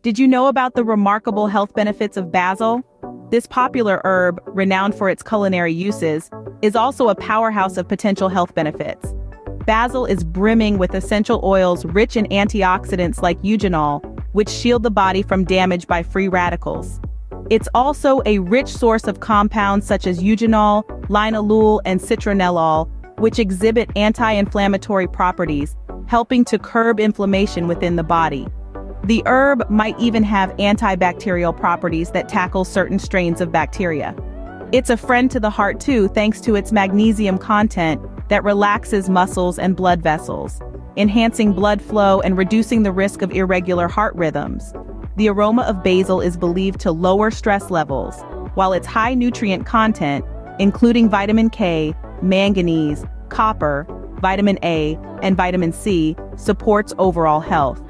Did you know about the remarkable health benefits of basil? This popular herb, renowned for its culinary uses, is also a powerhouse of potential health benefits. Basil is brimming with essential oils rich in antioxidants like eugenol, which shield the body from damage by free radicals. It's also a rich source of compounds such as eugenol, linalool, and citronellol, which exhibit anti-inflammatory properties, helping to curb inflammation within the body. The herb might even have antibacterial properties that tackle certain strains of bacteria. It's a friend to the heart too, thanks to its magnesium content that relaxes muscles and blood vessels, enhancing blood flow and reducing the risk of irregular heart rhythms. The aroma of basil is believed to lower stress levels, while its high nutrient content, including vitamin K, manganese, copper, vitamin A, and vitamin C, supports overall health.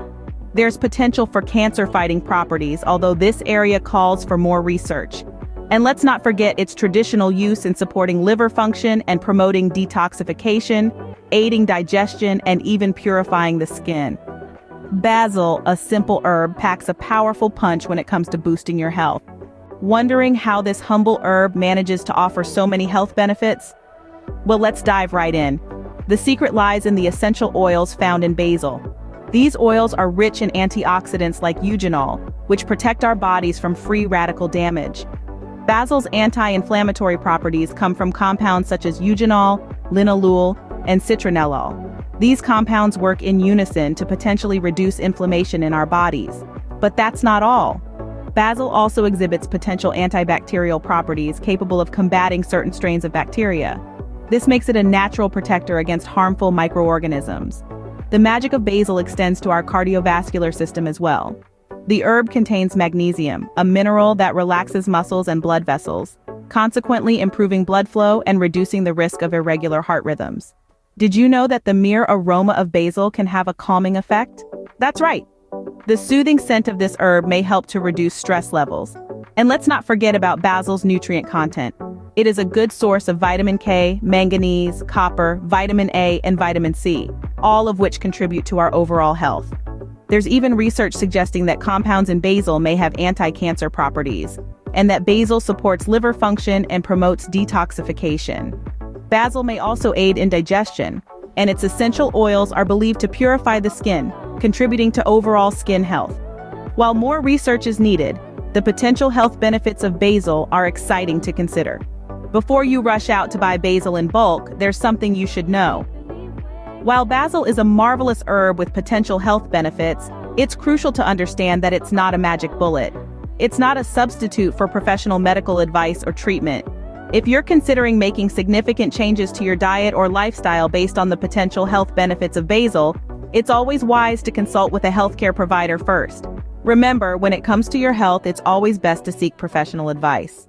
There's potential for cancer-fighting properties, although this area calls for more research. And let's not forget its traditional use in supporting liver function and promoting detoxification, aiding digestion, and even purifying the skin. Basil, a simple herb, packs a powerful punch when it comes to boosting your health. Wondering how this humble herb manages to offer so many health benefits? Well, let's dive right in. The secret lies in the essential oils found in basil. These oils are rich in antioxidants like eugenol, which protect our bodies from free radical damage. Basil's anti-inflammatory properties come from compounds such as eugenol, linalool, and citronellol. These compounds work in unison to potentially reduce inflammation in our bodies. But that's not all. Basil also exhibits potential antibacterial properties capable of combating certain strains of bacteria. This makes it a natural protector against harmful microorganisms. The magic of basil extends to our cardiovascular system as well. The herb contains magnesium, a mineral that relaxes muscles and blood vessels, consequently improving blood flow and reducing the risk of irregular heart rhythms. Did you know that the mere aroma of basil can have a calming effect? That's right. The soothing scent of this herb may help to reduce stress levels. And let's not forget about basil's nutrient content. It is a good source of vitamin K, manganese, copper, vitamin A, and vitamin C, all of which contribute to our overall health. There's even research suggesting that compounds in basil may have anti-cancer properties, and that basil supports liver function and promotes detoxification. Basil may also aid in digestion, and its essential oils are believed to purify the skin, contributing to overall skin health. While more research is needed, the potential health benefits of basil are exciting to consider. Before you rush out to buy basil in bulk, there's something you should know. While basil is a marvelous herb with potential health benefits, it's crucial to understand that it's not a magic bullet. It's not a substitute for professional medical advice or treatment. If you're considering making significant changes to your diet or lifestyle based on the potential health benefits of basil, it's always wise to consult with a healthcare provider first. Remember, when it comes to your health, it's always best to seek professional advice.